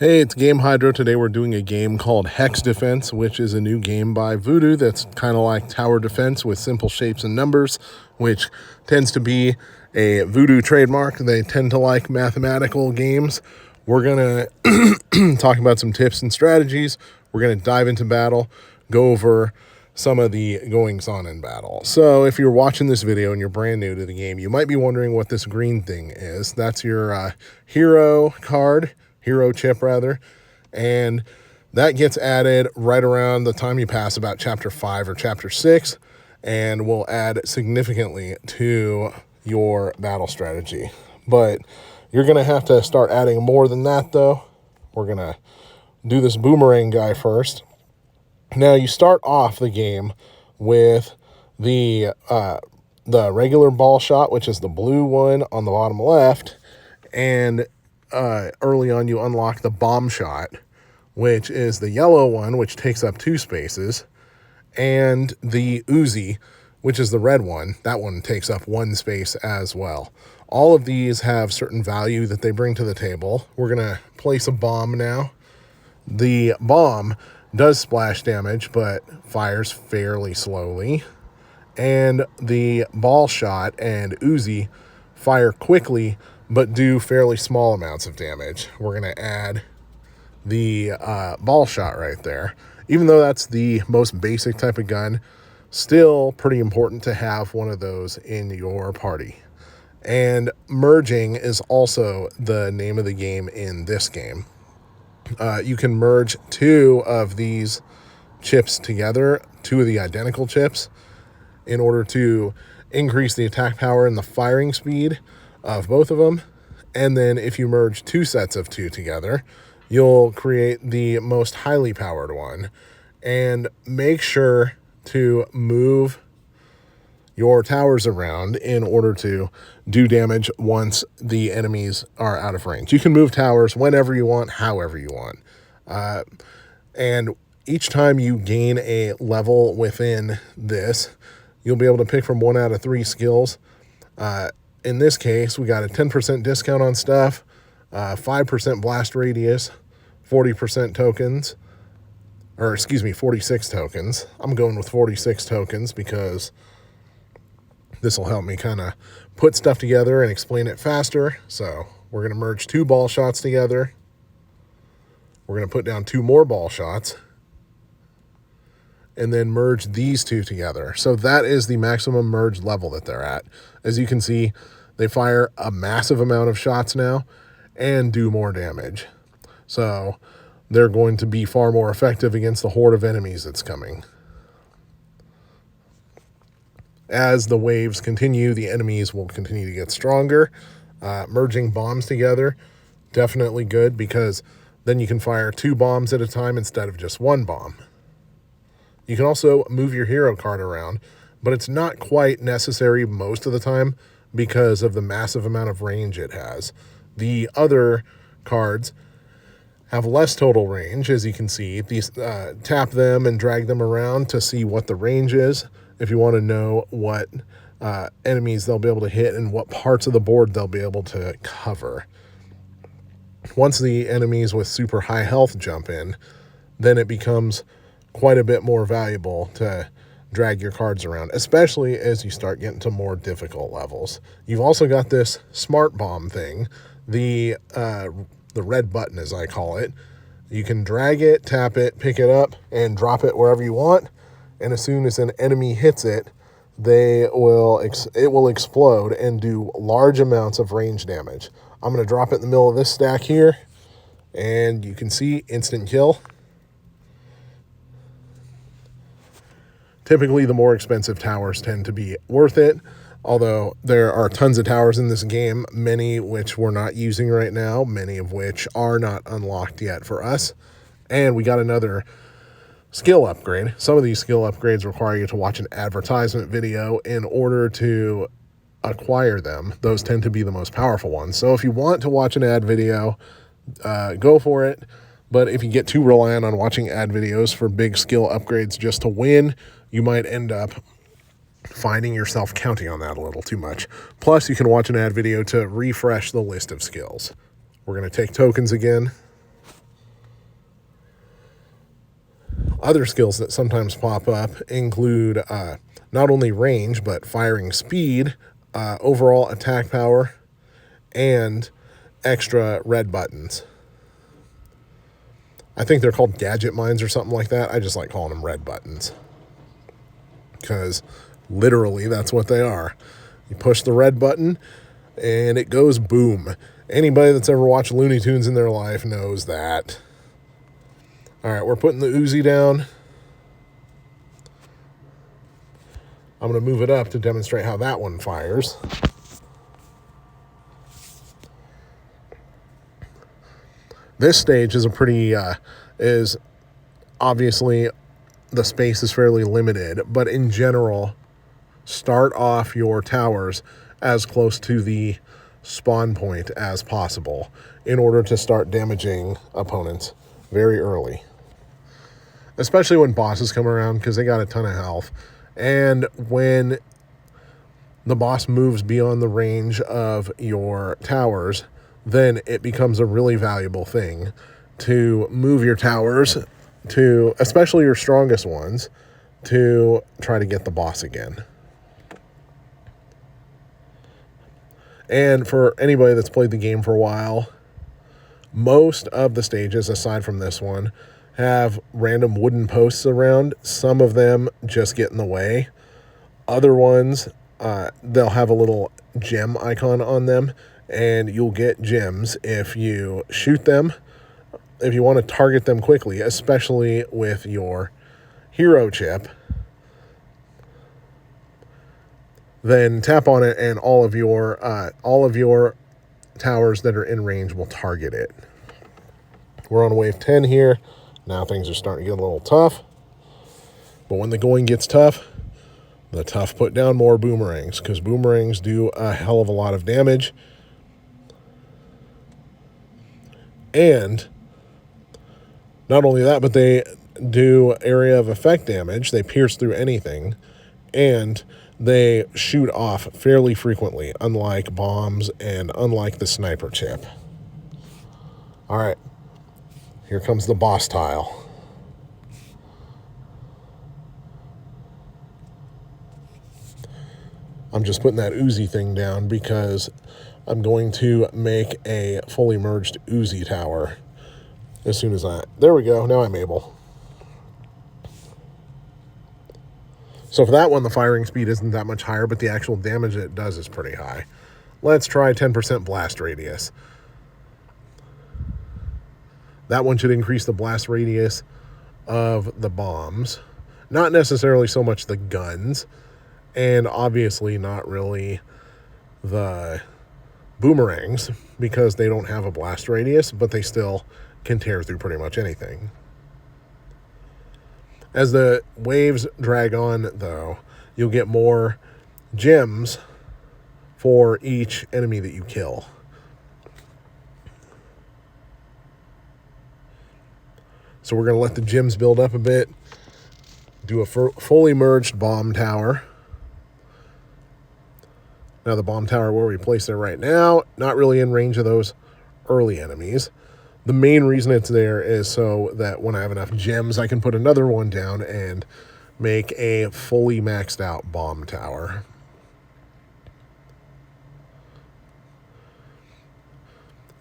Hey, it's Game Hydro. Today we're doing a game called Hex Defense, which is a new game by Voodoo that's kind of like tower defense with simple shapes and numbers, which tends to be a Voodoo trademark. They tend to like mathematical games. We're going to talk about some tips and strategies. We're going to dive into battle, go over some of the goings-on in battle. So if you're watching this video and you're brand new to the game, you might be wondering what this green thing is. That's your hero card. Hero chip rather, and that gets added right around the time you pass about chapter 5 or chapter 6 and will add significantly to your battle strategy. But you're going to have to start adding more than that though. We're going to do this boomerang guy first. Now you start off the game with the regular ball shot, which is the blue one on the bottom left, and early on you unlock the bomb shot, which is the yellow one, which takes up 2 spaces, and the Uzi, which is the red one. That one takes up 1 space as well. All of these have certain value that they bring to the table. We're going to place a bomb now. The bomb does splash damage, but fires fairly slowly. And the ball shot and Uzi fire quickly, but do fairly small amounts of damage. We're going to add the ball shot right there. Even though that's the most basic type of gun, still pretty important to have one of those in your party. And merging is also the name of the game in this game. You can merge 2 of these chips together, 2 of the identical chips, in order to increase the attack power and the firing speed of both of them. And then if you merge 2 sets of 2 together, you'll create the most highly powered one. And make sure to move your towers around in order to do damage once the enemies are out of range. You can move towers whenever you want, however you want. And each time you gain a level within this, you'll be able to pick from 1 out of 3 skills. In this case, we got a 10% discount on stuff, 5% blast radius, 40% tokens, or excuse me, 46 tokens. I'm going with 46 tokens because this will help me kind of put stuff together and explain it faster. So we're going to merge 2 ball shots together. We're going to put down 2 more ball shots, and then merge these 2 together. So that is the maximum merge level that they're at. As you can see, they fire a massive amount of shots now and do more damage. So they're going to be far more effective against the horde of enemies that's coming. As the waves continue, the enemies will continue to get stronger. Merging bombs together, definitely good, because then you can fire 2 bombs at a time instead of just 1 bomb. You can also move your hero card around, but it's not quite necessary most of the time because of the massive amount of range it has. The other cards have less total range, as you can see. These tap them and drag them around to see what the range is if you want to know what enemies they'll be able to hit and what parts of the board they'll be able to cover. Once the enemies with super high health jump in, then it becomes quite a bit more valuable to drag your cards around, especially as you start getting to more difficult levels. You've also got this smart bomb thing, the red button as I call it. You can drag it, tap it, pick it up, and drop it wherever you want. And as soon as an enemy hits it, it will explode and do large amounts of range damage. I'm going to drop it in the middle of this stack here, and you can see instant kill. Typically, the more expensive towers tend to be worth it, although there are tons of towers in this game, many which we're not using right now, many of which are not unlocked yet for us. And we got another skill upgrade. Some of these skill upgrades require you to watch an advertisement video in order to acquire them. Those tend to be the most powerful ones. So if you want to watch an ad video, go for it. But if you get too reliant on watching ad videos for big skill upgrades just to win, you might end up finding yourself counting on that a little too much. Plus, you can watch an ad video to refresh the list of skills. We're going to take tokens again. Other skills that sometimes pop up include not only range, but firing speed, overall attack power, and extra red buttons. I think they're called gadget mines or something like that. I just like calling them red buttons, because literally that's what they are. You push the red button and it goes boom. Anybody that's ever watched Looney Tunes in their life knows that. All right, we're putting the Uzi down. I'm going to move it up to demonstrate how that one fires. This stage is is obviously the space is fairly limited, but in general, start off your towers as close to the spawn point as possible in order to start damaging opponents very early. Especially when bosses come around, because they got a ton of health. And when the boss moves beyond the range of your towers, then it becomes a really valuable thing to move your towers to, especially your strongest ones, to try to get the boss again. And for anybody that's played the game for a while, most of the stages, aside from this one, have random wooden posts around. Some of them just get in the way. Other ones, they'll have a little gem icon on them, and you'll get gems if you shoot them. If you want to target them quickly, especially with your hero chip, then tap on it and all of your towers that are in range will target it. We're on wave 10 here. Now things are starting to get a little tough. But when the going gets tough, the tough put down more boomerangs, because boomerangs do a hell of a lot of damage. And not only that, but they do area of effect damage. They pierce through anything. And they shoot off fairly frequently, unlike bombs and unlike the sniper chip. All right. Here comes the boss tile. I'm just putting that Uzi thing down because I'm going to make a fully merged Uzi tower as soon as there we go, now I'm able. So for that one, the firing speed isn't that much higher, but the actual damage it does is pretty high. Let's try 10% blast radius. That one should increase the blast radius of the bombs. Not necessarily so much the guns, and obviously not really the boomerangs, because they don't have a blast radius, but they still can tear through pretty much anything. As the waves drag on, though, you'll get more gems for each enemy that you kill. So we're going to let the gems build up a bit, do a fully merged bomb tower. Now the bomb tower where we place it right now, not really in range of those early enemies. The main reason it's there is so that when I have enough gems, I can put another one down and make a fully maxed out bomb tower.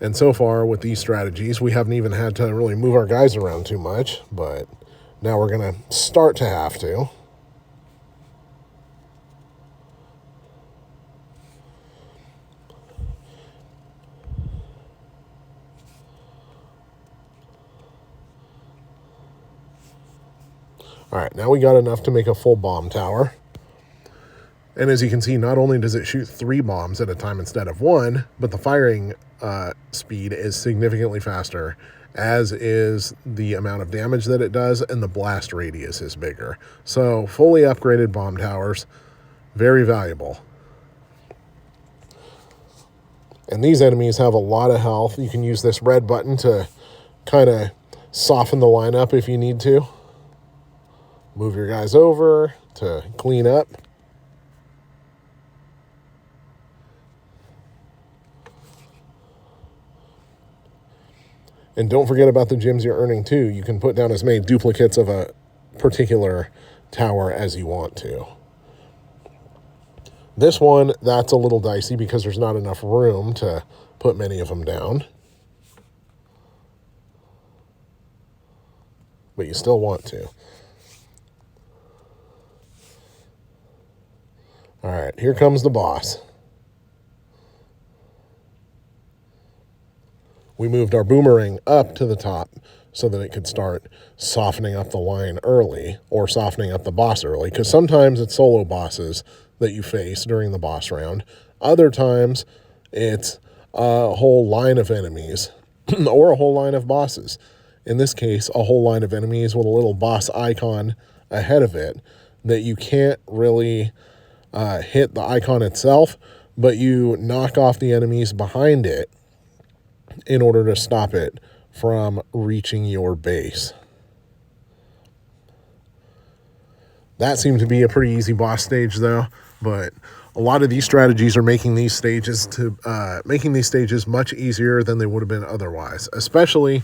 And so far with these strategies, we haven't even had to really move our guys around too much, but now we're going to start to have to. All right, now we got enough to make a full bomb tower. And as you can see, not only does it shoot 3 bombs at a time instead of 1, but the firing speed is significantly faster, as is the amount of damage that it does, and the blast radius is bigger. So fully upgraded bomb towers, very valuable. And these enemies have a lot of health. You can use this red button to kind of soften the lineup if you need to. Move your guys over to clean up. And don't forget about the gems you're earning too. You can put down as many duplicates of a particular tower as you want to. This one, that's a little dicey because there's not enough room to put many of them down. But you still want to. All right, here comes the boss. We moved our boomerang up to the top so that it could start softening up the line early, or softening up the boss early, because sometimes it's solo bosses that you face during the boss round. Other times it's a whole line of enemies or a whole line of bosses. In this case, a whole line of enemies with a little boss icon ahead of it that you can't really hit the icon itself, but you knock off the enemies behind it in order to stop it from reaching your base. That seemed to be a pretty easy boss stage though, but a lot of these strategies are making these stages much easier than they would have been otherwise, especially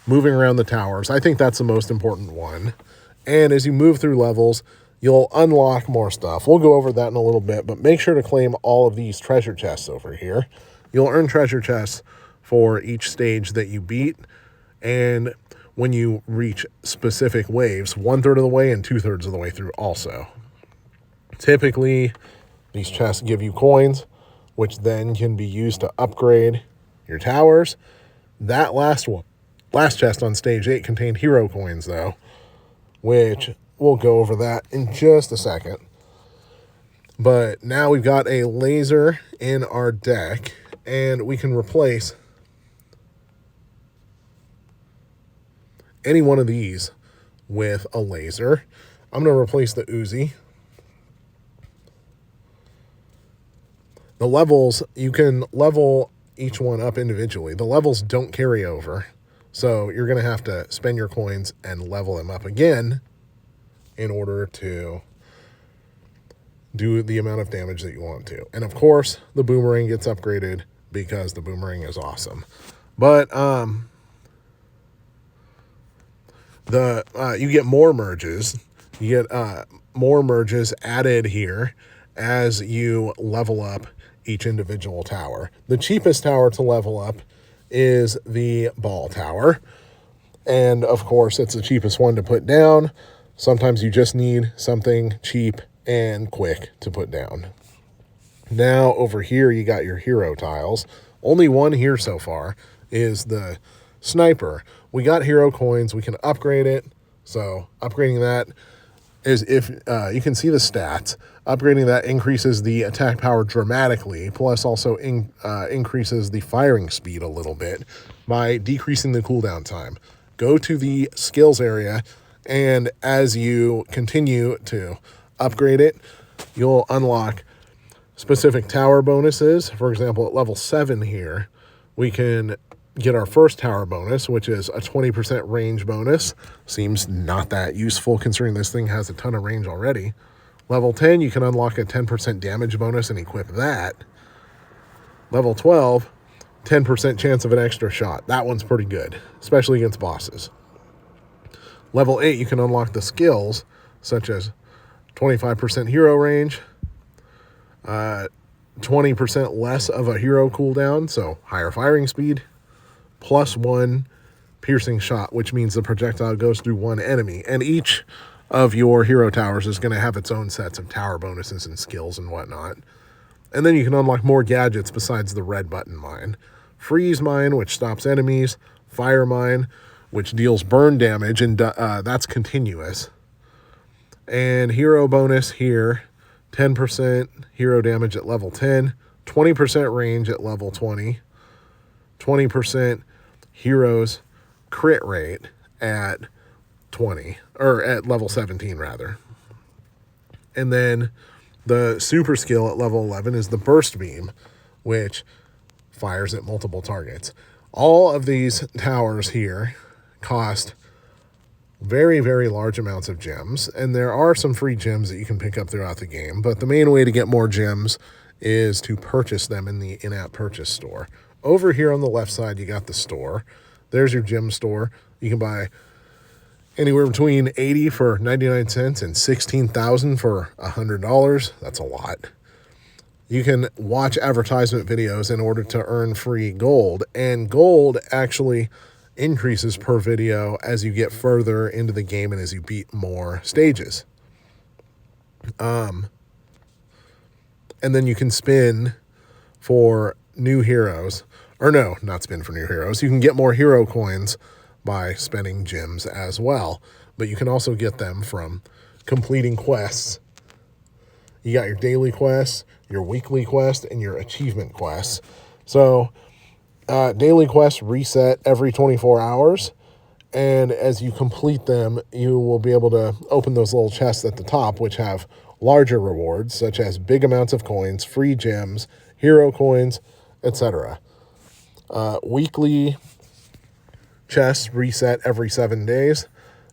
moving around the towers. I think that's the most important one. And as you move through levels, you'll unlock more stuff. We'll go over that in a little bit, but make sure to claim all of these treasure chests over here. You'll earn treasure chests for each stage that you beat, and when you reach specific waves, 1/3 of the way and 2/3 of the way through also. Typically, these chests give you coins, which then can be used to upgrade your towers. That last chest on stage 8 contained hero coins though, which we'll go over that in just a second. But now we've got a laser in our deck, and we can replace any one of these with a laser. I'm going to replace the Uzi. The levels, you can level each one up individually. The levels don't carry over, so you're going to have to spend your coins and level them up again in order to do the amount of damage that you want to. And of course, the boomerang gets upgraded because the boomerang is awesome. But you get more merges. You get more merges added here as you level up each individual tower. The cheapest tower to level up is the ball tower. And of course, it's the cheapest one to put down. Sometimes you just need something cheap and quick to put down. Now over here, you got your hero tiles. Only one here so far is the sniper. We got hero coins. We can upgrade it. So upgrading that is, if you can see the stats, upgrading that increases the attack power dramatically, plus also increases the firing speed a little bit by decreasing the cooldown time. Go to the skills area, and as you continue to upgrade it, you'll unlock specific tower bonuses. For example, at level 7 here, we can get our first tower bonus, which is a 20% range bonus. Seems not that useful considering this thing has a ton of range already. Level 10, you can unlock a 10% damage bonus and equip that. Level 12, 10% chance of an extra shot. That one's pretty good, especially against bosses. Level 8, you can unlock the skills, such as 25% hero range, 20% less of a hero cooldown, so higher firing speed, +1 piercing shot, which means the projectile goes through one enemy. And each of your hero towers is going to have its own sets of tower bonuses and skills and whatnot. And then you can unlock more gadgets besides the red button mine. Freeze mine, which stops enemies. Fire mine, which deals burn damage, and that's continuous. And hero bonus here, 10% hero damage at level 10, 20% range at level 20, 20% heroes crit rate at 20, or at level 17 rather. And then the super skill at level 11 is the burst beam, which fires at multiple targets. All of these towers here cost very, very large amounts of gems, and there are some free gems that you can pick up throughout the game, but the main way to get more gems is to purchase them in the in-app purchase store. Over here on the left side, you got the store. There's your gem store. You can buy anywhere between 80 for 99 cents and 16,000 for $100. That's a lot. You can watch advertisement videos in order to earn free gold, and gold actually increases per video as you get further into the game and as you beat more stages. And then you can spin for new heroes. Or no, not spin for new heroes. You can get more hero coins by spending gems as well. But you can also get them from completing quests. You got your daily quests, your weekly quest, and your achievement quests. So daily quests reset every 24 hours. And as you complete them, you will be able to open those little chests at the top, which have larger rewards, such as big amounts of coins, free gems, hero coins, etc. Weekly chests reset every 7 days,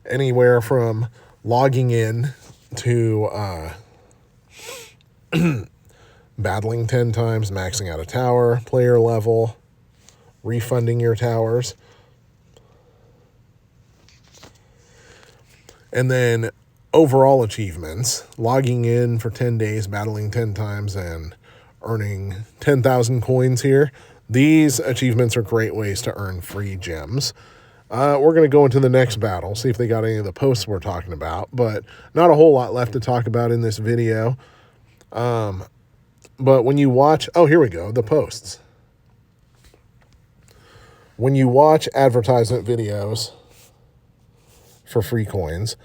anywhere from logging in to battling 10 times, maxing out a tower, player level, refunding your towers. And then overall achievements, logging in for 10 days, battling 10 times, and earning 10,000 coins here. These achievements are great ways to earn free gems. We're going to go into the next battle, see if they got any of the posts we're talking about, but not a whole lot left to talk about in this video. But when you watch, oh, here we go, the posts. When you watch advertisement videos for free coins,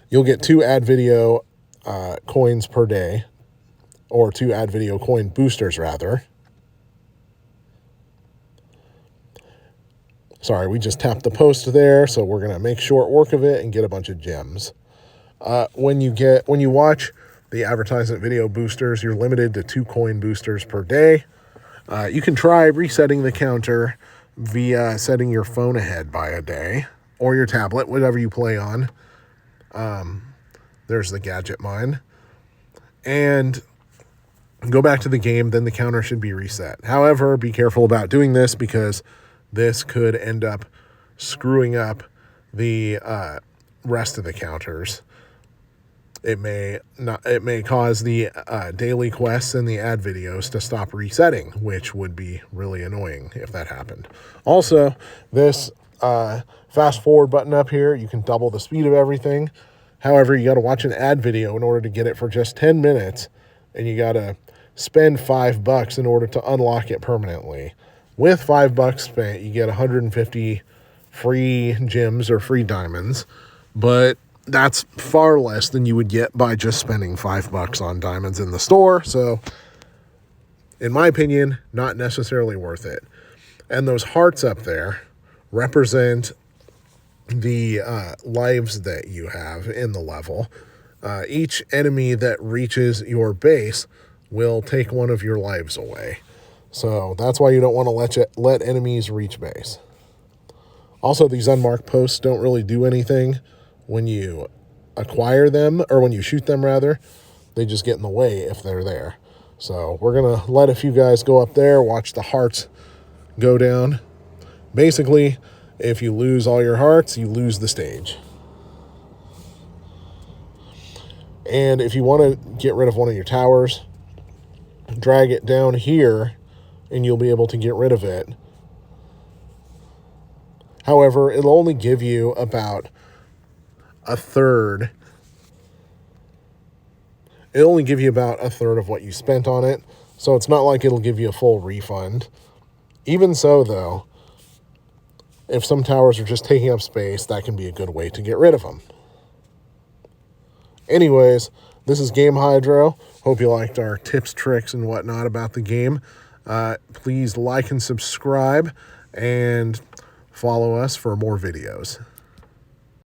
you'll get 2 ad video coins per day, or 2 ad video coin boosters, rather. Sorry, we just tapped the post there, so we're going to make short work of it and get a bunch of gems. When you watch the advertisement video boosters, you're limited to 2 coin boosters per day. You can try resetting the counter via setting your phone ahead by a day, or your tablet, whatever you play on. There's the gadget mine. And go back to the game, then the counter should be reset. However, be careful about doing this because this could end up screwing up the rest of the counters. It may cause the daily quests and the ad videos to stop resetting, which would be really annoying if that happened. Also, this fast forward button up here, you can double the speed of everything. However, you got to watch an ad video in order to get it for just 10 minutes, and you got to spend $5 in order to unlock it permanently. With $5 spent, you get 150 free gems or free diamonds, but that's far less than you would get by just spending $5 on diamonds in the store. So, in my opinion, not necessarily worth it. And those hearts up there represent the lives that you have in the level. Each enemy that reaches your base will take one of your lives away. So that's why you don't want to let enemies reach base. Also, these unmarked posts don't really do anything when you acquire them, or when you shoot them rather. They just get in the way if they're there. So we're going to let a few guys go up there, watch the hearts go down. Basically, if you lose all your hearts, you lose the stage. And if you want to get rid of one of your towers, drag it down here and you'll be able to get rid of it. However, it'll only give you about a third. It'll only give you about a third of what you spent on it. So it's not like it'll give you a full refund. Even so, though, if some towers are just taking up space, that can be a good way to get rid of them. Anyways, this is Game Hydro. Hope you liked our tips, tricks, and whatnot about the game. Please like and subscribe, and follow us for more videos.